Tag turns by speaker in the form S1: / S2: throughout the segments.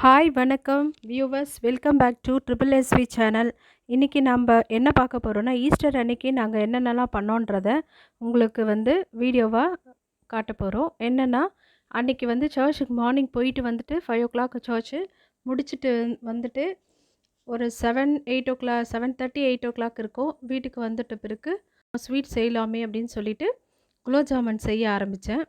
S1: Hi வணக்கம் viewers, welcome back to triple SV channel. இன்றைக்கி நம்ம என்ன பார்க்க போகிறோன்னா, ஈஸ்டர் அன்னைக்கு நாங்கள் என்னென்னலாம் பண்ணோன்றத உங்களுக்கு வீடியோவாக காட்ட போகிறோம். என்னென்னா, அன்றைக்கி சர்ச்சுக்கு மார்னிங் போயிட்டு வந்துட்டு 5 o'clock சர்ச்சு முடிச்சுட்டு வந்துட்டு ஒரு 7:30 8 o'clock இருக்கும். வீட்டுக்கு வந்துட்ட பிறகு ஸ்வீட் செய்யலாமே அப்படின்னு சொல்லிட்டு குலோப் ஜாமுன் செய்ய ஆரம்பித்தேன்.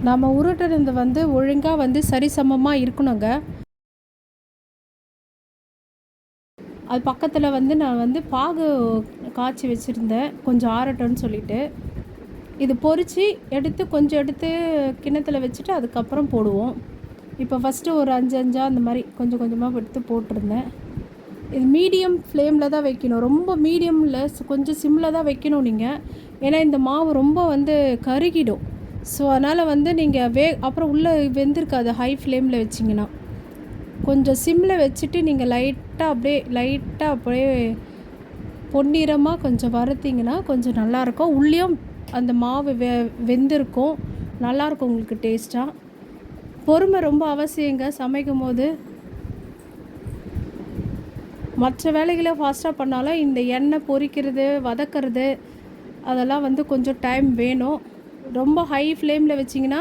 S1: நம்ம உருட்டுறது ஒழுங்காக சரிசமமாக இருக்கணுங்க. அது பக்கத்தில் நான் பாகு காய்ச்சி வச்சுருந்தேன், கொஞ்சம் ஆறட்டும்னு சொல்லிவிட்டு. இது பொரித்து எடுத்து கொஞ்சம் எடுத்து கிண்ணத்தில் வச்சுட்டு அதுக்கப்புறம் போடுவோம். இப்போ ஃபஸ்ட்டு ஒரு 5 அந்த மாதிரி கொஞ்சம் கொஞ்சமாக எடுத்து போட்டிருந்தேன். இது மீடியம் ஃப்ளேமில் தான் வைக்கணும், ரொம்ப மீடியமில் கொஞ்சம் சிம்மில் தான் வைக்கணும் நீங்கள். ஏன்னா இந்த மாவு ரொம்ப கருகிடும். ஸோ அதனால் நீங்கள் அப்புறம் உள்ளே வெந்திருக்காது ஹை ஃப்ளேமில் வச்சிங்கன்னா. கொஞ்சம் சிம்மில் வச்சுட்டு நீங்கள் லைட்டாக அப்படியே பொன்னிறமாக கொஞ்சம் வறுத்திங்கன்னா கொஞ்சம் நல்லாயிருக்கும். உள்ளேயும் அந்த மாவு வெந்திருக்கும், நல்லாயிருக்கும் உங்களுக்கு டேஸ்ட்டாக. பொறுமை ரொம்ப அவசியங்க சமைக்கும் போது. மற்ற வேலைகளை ஃபாஸ்ட்டாக பண்ணாலும் இந்த எண்ணெய் பொரிக்கிறது வதக்கிறது அதெல்லாம் கொஞ்சம் டைம் வேணும். ரொம்ப ஹை ஃப்ளேமில் வச்சிங்கன்னா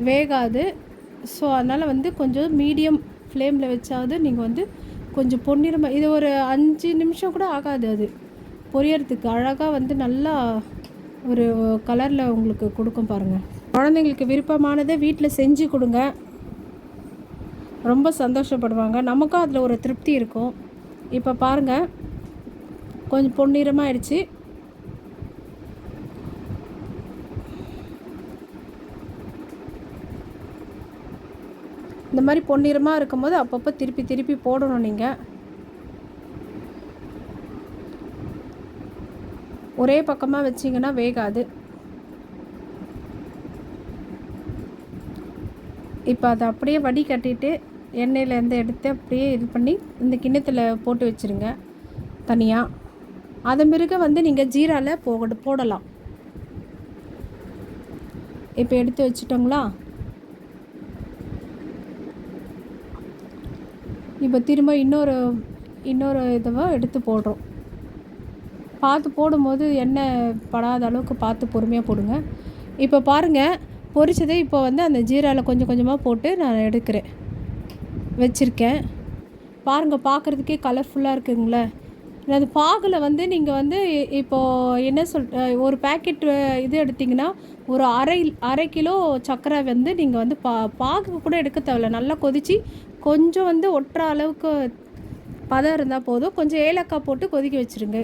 S1: வேகாது. ஸோ அதனால் கொஞ்சம் மீடியம் ஃப்ளேமில் வச்சாவது நீங்கள் கொஞ்சம் பொன்னிறமாக, இது ஒரு 5 நிமிஷம் கூட ஆகாது அது பொரியறதுக்கு. அழகாக நல்லா ஒரு கலரில் உங்களுக்கு கொடுக்கும் பாருங்கள். குழந்தைங்களுக்கு விருப்பமானதை வீட்டில் செஞ்சு கொடுங்க, ரொம்ப சந்தோஷப்படுவாங்க. நமக்கும் அதில் ஒரு திருப்தி இருக்கும். இப்போ பாருங்கள், கொஞ்சம் பொன்னிறமாக ஆயிடுச்சு. இந்த மாதிரி பொன்னிறமாக இருக்கும்போது அப்பப்போ திருப்பி திருப்பி போடணும். நீங்கள் ஒரே பக்கமாக வச்சிங்கன்னா வேகாது. இப்போ அதை அப்படியே வடிகட்டிட்டு எண்ணெயிலேருந்து எடுத்து அப்படியே இது பண்ணி இந்த கிண்ணத்தில் போட்டு வச்சுருங்க தனியாக. அது பிறகு வந்து நீங்கள் ஜீராவில் போடலாம். இப்போ எடுத்து வச்சுட்டோங்களா? இப்போ திரும்ப இன்னொரு இதுவை எடுத்து போடுறோம். பார்த்து போடும்போது எண்ணெய் படாத அளவுக்கு பார்த்து பொறுமையாக போடுங்க. இப்போ பாருங்கள், பொரிச்சதை இப்போ வந்து அந்த ஜீராவில் கொஞ்சம் கொஞ்சமாக போட்டு நான் வச்சுருக்கேன். பாருங்கள், பார்க்குறதுக்கே கலர்ஃபுல்லாக இருக்குங்களே. அது பாகில் வந்து நீங்கள் வந்து இப்போது என்ன ஒரு பேக்கெட் இது எடுத்திங்கன்னா ஒரு அரை கிலோ சர்க்கரை வந்து நீங்கள் வந்து பாகு கூட எடுக்க தேவையில்ல. நல்லா கொதித்து கொஞ்சம் வந்து ஒட்டுற அளவுக்கு பதம் இருந்தால் போதும். கொஞ்சம் ஏலக்காய் போட்டு கொதிக்க வச்சுருங்க.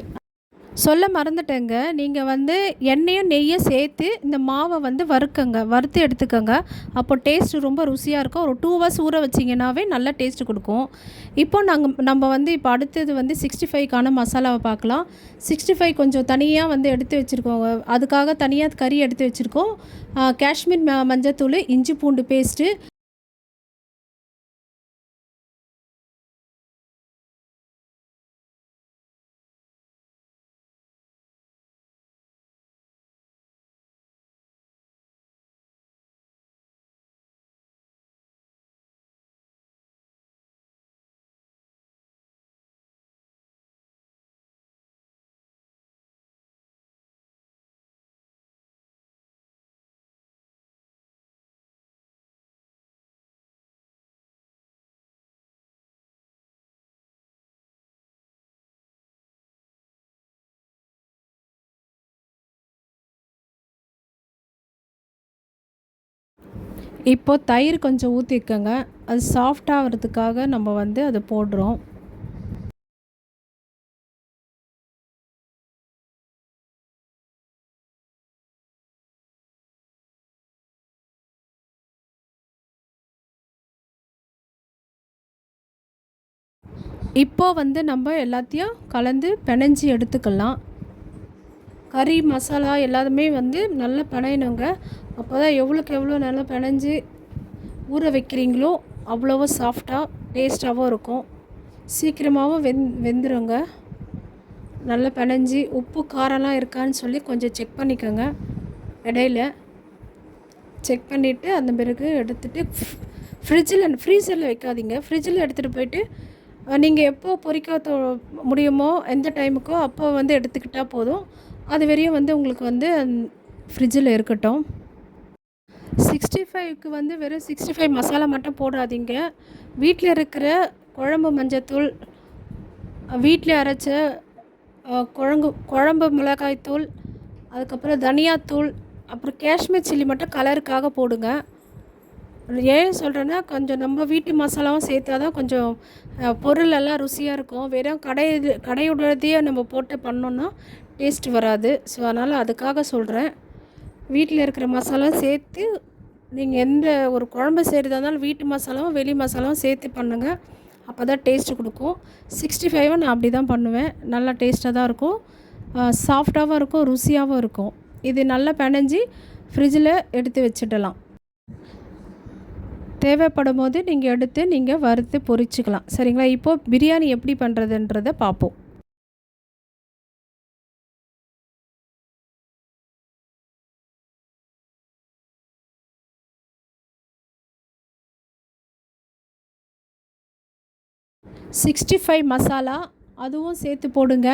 S1: சொல்ல மறந்துட்டேங்க, நீங்கள் வந்து எண்ணெயும் நெய்யும் சேர்த்து இந்த மாவை வந்து வறுத்து எடுத்துக்கோங்க. அப்போ டேஸ்ட்டு ரொம்ப ருசியாக இருக்கும். ஒரு 2 hours ஊற வச்சிங்கன்னாவே நல்லா டேஸ்ட்டு கொடுக்கும். இப்போ நம்ம வந்து இப்போ அடுத்தது வந்து 65க்கான மசாலாவை பார்க்கலாம். 65 கொஞ்சம் தனியாக வந்து எடுத்து வச்சுருக்கோங்க. அதுக்காக தனியாக கறி எடுத்து வச்சுருக்கோம். காஷ்மீர் மஞ்சத்தூள், இஞ்சி பூண்டு பேஸ்ட்டு, இப்போது தயிர் கொஞ்சம் ஊற்றிக்கோங்க. அது சாஃப்டாகிறதுக்காக நம்ம வந்து அதை போடுறோம். இப்போது வந்து நம்ம எல்லாத்தையும் கலந்து பிணைஞ்சி எடுத்துக்கலாம். கறி மசாலா எல்லாமே வந்து நல்லா பிணையணுங்க. அப்போ தான் எவ்வளோக்கு எவ்வளோ நல்லா பிணைஞ்சி ஊற வைக்கிறீங்களோ அவ்வளோவா சாஃப்டாக டேஸ்ட்டாகவும் இருக்கும். சீக்கிரமாகவும் வெந்துருங்க. நல்லா பிணைஞ்சி உப்பு காரம்லாம் இருக்கான்னு சொல்லி கொஞ்சம் செக் பண்ணிக்கோங்க. இடையில செக் பண்ணிவிட்டு அந்த பிறகு எடுத்துகிட்டு ஃப்ரீசரில் வைக்காதீங்க. ஃப்ரிட்ஜில் எடுத்துகிட்டு போயிட்டு நீங்கள் எப்போ பொரிக்க முடியுமோ எந்த டைமுக்கோ அப்போ வந்து எடுத்துக்கிட்டால் போதும். அது வரையும் வந்து உங்களுக்கு வந்து ஃப்ரிட்ஜில் இருக்கட்டும். 65க்கு வந்து வெறும் 65 மசாலா மட்டும் போடாதீங்க. வீட்டில் இருக்கிற குழம்பு மஞ்சத்தூள், வீட்டில் அரைச்ச குழம்பு மிளகாய்த்தூள், அதுக்கப்புறம் தனியாத்தூள், அப்புறம் காஷ்மீர் சில்லி மட்டும் கலருக்காக போடுங்க. ஏன் சொல்கிறேன்னா, கொஞ்சம் நம்ம வீட்டு மசாலாவும் சேர்த்தா தான் கொஞ்சம் பொருள் எல்லாம் ருசியாக இருக்கும். வெறும் கடையுடையதையே நம்ம போட்டு பண்ணோன்னா டேஸ்ட் வராது. ஸோ அதனால் அதுக்காக சொல்கிறேன். வீட்டில் இருக்கிற மசாலா சேர்த்து நீங்கள் எந்த ஒரு குழம்பு செய்கிறதா இருந்தாலும் வீட்டு மசாலாவும் வெளி மசாலாவும் சேர்த்து பண்ணுங்கள். அப்போ தான் டேஸ்ட்டு கொடுக்கும். 65 நான் அப்படி தான் பண்ணுவேன். நல்லா டேஸ்ட்டாக தான் இருக்கும். சாஃப்டாகவும் இருக்கும், ருசியாகவும் இருக்கும். இது நல்லா பிணைஞ்சி ஃப்ரிட்ஜில் எடுத்து வச்சிடலாம். தேவைப்படும் போது நீங்கள் எடுத்து நீங்கள் வறுத்து பொரிச்சிக்கலாம். சரிங்களா? இப்போது பிரியாணி எப்படி பண்ணுறதுன்றதை பார்ப்போம். $65 மசாலா அதுவும் சேர்த்து போடுங்க.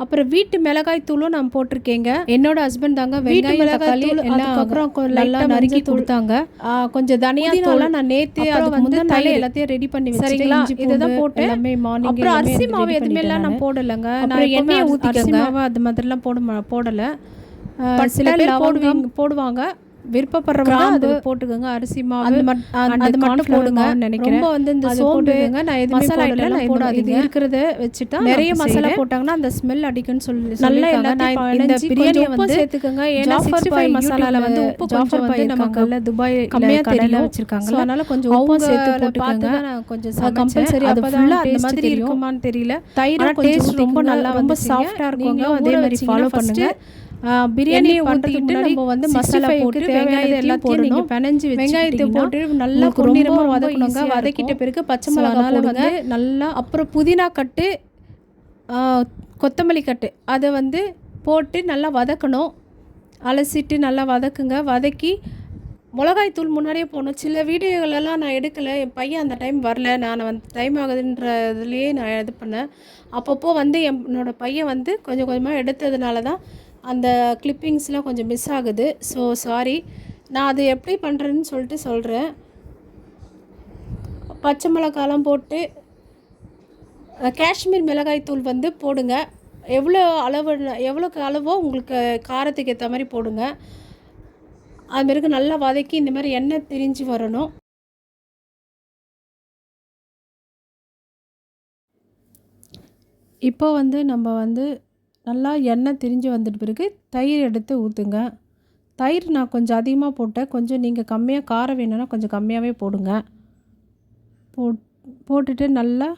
S1: அப்புறம் வீட்டு மிளகாய் தூளும் நான் போட்டிருக்கேங்க. என்னோட ஹஸ்பண்ட் தாங்க வெங்காயம் தக்காளி அதுக்கப்புறம் நல்லா நறுக்கி கொடுத்தாங்க. கொஞ்சம் தனியா தூள்லாம் நான் நேற்று அதுக்கு வந்து தலை எல்லாத்தையும் ரெடி பண்ணி வச்சிருக்கீங்களா? இதுதான் போட்டு எல்லாமே மார்னிங். அப்புறம் அரிசி மாவு எதுவுமே எல்லாம் நான் போடலைங்க. நான் எண்ணெயை ஊற்றிக்கங்க. அது மாதிரிலாம் போடலை. சில பேர் போடுவாங்க. விருப்பப்படுறவங்க அது போட்டுக்கோங்க. அரிசி மாவு அது மட்டும் போடுங்க நினைக்கிறேன். ரொம்ப வந்து இந்த சோம்பு நான் எதுவுமே மசாலா ஐட்டம்லாம் போடாதீங்க. இருக்கிறத வச்சுட்டா நிறைய மசாலா போட்டாங்கன்னா அந்த ஸ்மெல் அடிக்குன்னு நல்லா இந்த பிரியாணியை வந்து சேர்த்துக்கோங்க. ஏன்னா 65 மசாலாவில் வந்து உப்பு கொஞ்சம் வந்து நமக்கு துபாய் கம்மியாக கடையில் வச்சுருக்காங்க. அதனால கொஞ்சம் உப்பு சேர்த்து போட்டுக்கோங்க. கொஞ்சம் கம்பல்சரி அது ஃபுல்லாக அந்த மாதிரி இருக்குமான்னு தெரியல. தயிர் டேஸ்ட் ரொம்ப நல்லா ரொம்ப சாஃப்டாக இருக்குங்க. அதே மாதிரி ஃபாலோ பண்ணுங்க. பிரியாணியை ஊற்றிக்கிட்டு நம்ம வந்து மசாலா போட்டு வெங்காயத்தை எல்லாத்தையும் நீங்கள் பிணைஞ்சு வெங்காயத்தை போட்டு நல்லா பொன்னிறமாக வதக்கணுங்க. வதக்கிட்ட பிறகு பச்சை மிளகாய் போடுங்க நல்லா. அப்புறம் புதினா கட்டு கொத்தமல்லி கட்டு அதை வந்து போட்டு நல்லா வதக்கணும். அலசிட்டு நல்லா வதக்குங்க. வதக்கி மிளகாய் தூள் முன்னாடியே போடணும். சில வீடியோகளெல்லாம் நான் எடுக்கலை, என் பையன் அந்த டைம் வரல, நான் வந்து டைம் ஆகுதுன்ற இதுலேயே நான் இது பண்ணேன். அப்பப்போ வந்து என்னோடய பையன் வந்து கொஞ்சம் கொஞ்சமாக எடுத்ததுனால தான் அந்த கிளிப்பிங்ஸ்லாம் கொஞ்சம் மிஸ் ஆகுது. So sorry. நான் அது எப்படி பண்ணுறேன்னு சொல்கிறேன். பச்சை மிளகாலாம் போட்டு காஷ்மீர் மிளகாய் தூள் வந்து போடுங்க. எவ்வளோக்கு அளவோ உங்களுக்கு காரத்துக்கு ஏற்ற மாதிரி போடுங்க. அதுமாரி நல்லா வதக்கி இந்த மாதிரி எண்ணெய் திரிஞ்சு வரணும். இப்போ வந்து நம்ம வந்து நல்லா எண்ணெய் திரிஞ்சு வந்துட்டு பிறகு தயிர் எடுத்து ஊற்றுங்க. தயிர் நான் கொஞ்சம் அதிகமாக போட்டேன். கொஞ்சம் நீங்கள் கம்மியாக காரம் வேணும்னா கொஞ்சம் கம்மியாகவே போடுங்க. போட்டுட்டு நல்லா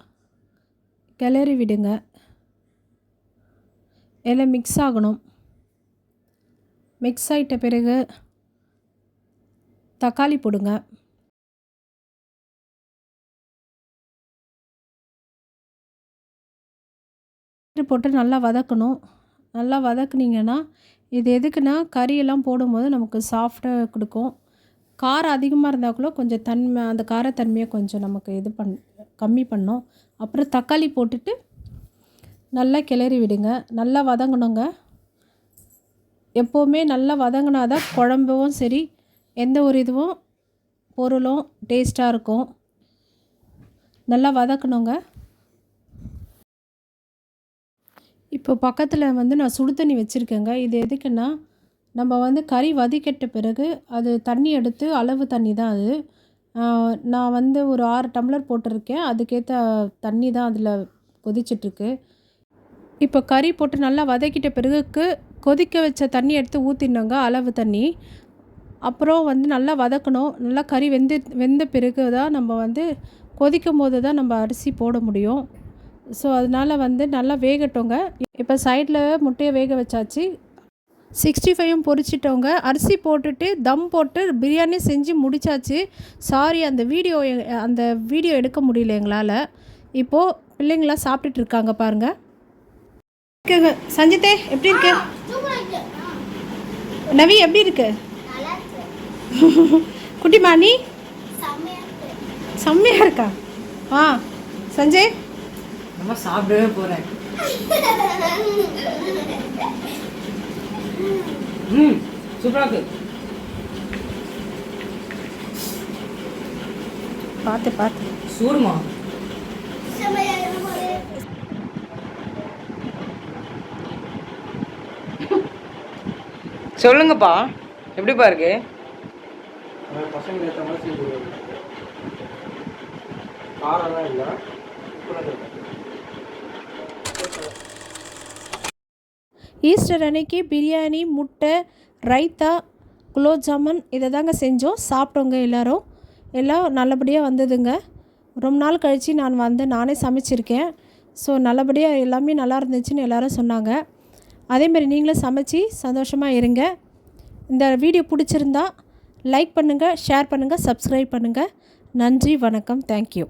S1: கிளறி விடுங்க. எல்லாம் மிக்ஸ் ஆகணும். மிக்ஸ் ஆகிட்ட பிறகு தக்காளி போடுங்க. போட்டு நல்லா வதக்கணும். நல்லா வதக்குனிங்கன்னா இது எதுக்குன்னா கறியெல்லாம் போடும்போது நமக்கு சாஃப்டாக கொடுக்கும். காரம் அதிகமாக இருந்தால் கூட கொஞ்சம் அந்த காரத்தன்மையை கொஞ்சம் நமக்கு கம்மி பண்ணும். அப்புறம் தக்காளி போட்டுட்டு நல்லா கிளறி விடுங்க. நல்லா வதங்கணுங்க. எப்போவுமே நல்லா வதங்கினா தான் குழம்பும் சரி எந்த ஒரு இதுவும் பொருளும் டேஸ்ட்டாக இருக்கும். நல்லா வதக்கணுங்க. இப்போ பக்கத்தில் வந்து நான் சுடு தண்ணி வச்சுருக்கேங்க. இது எதுக்குன்னா நம்ம வந்து கறி வதக்கிட்ட பிறகு அது தண்ணி எடுத்து அளவு தண்ணி தான் அது. நான் வந்து ஒரு 6 டம்ளர் போட்டிருக்கேன். அதுக்கேற்ற தண்ணி தான் அதில் கொதிச்சிட்ருக்கு. இப்போ கறி போட்டு நல்லா வதக்கிட்ட பிறகு கொதிக்க வச்ச தண்ணி எடுத்து ஊற்றிடணுங்க, அளவு தண்ணி. அப்புறம் வந்து நல்லா வதக்கணும். நல்லா கறி வெந்த பிறகு தான் நம்ம வந்து கொதிக்கும் போது தான் நம்ம அரிசி போட முடியும். ஸோ அதனால் வந்து நல்லா வேகட்டோங்க. இப்போ சைடில் முட்டையை வேக வச்சாச்சு. 65ம் பொரிச்சிட்டோங்க. அரிசி போட்டுட்டு தம் போட்டு பிரியாணி செஞ்சு முடித்தாச்சு. சாரி அந்த வீடியோ எடுக்க முடியல எங்களால். இப்போது பிள்ளைங்களாம் சாப்பிட்டுட்டு இருக்காங்க பாருங்கள். சஞ்சித்தே எப்படி இருக்கு? நவி எப்படி இருக்கு? குட்டிமா நீ செம்மையாக இருக்கா? சஞ்சய்
S2: நம்ம சாப்பிடவே போகிறேன். சூப்பராக இருக்கு.
S1: பார்த்து
S2: சூடுமா? சொல்லுங்கப்பா, எப்படிப்பா இருக்கு?
S3: பசங்க ஏற்ற மாதிரி செஞ்சு காரெல்லாம் இல்லை.
S1: ஈஸ்டர் அன்னைக்கு பிரியாணி, முட்டை, ரைத்தா, குலோப் ஜாமுன் இதை தாங்க செஞ்சோம். சாப்பிட்டோங்க எல்லாம் நல்லபடியாக வந்ததுங்க. ரொம்ப நாள் கழித்து நானே சமைச்சிருக்கேன். ஸோ நல்லபடியாக எல்லாமே நல்லா இருந்துச்சுன்னு எல்லோரும் சொன்னாங்க. அதேமாதிரி நீங்களும் சமைச்சி சந்தோஷமாக இருங்க. இந்த வீடியோ பிடிச்சிருந்தா லைக் பண்ணுங்கள், ஷேர் பண்ணுங்கள், சப்ஸ்கிரைப் பண்ணுங்கள். நன்றி, வணக்கம், தேங்க்யூ.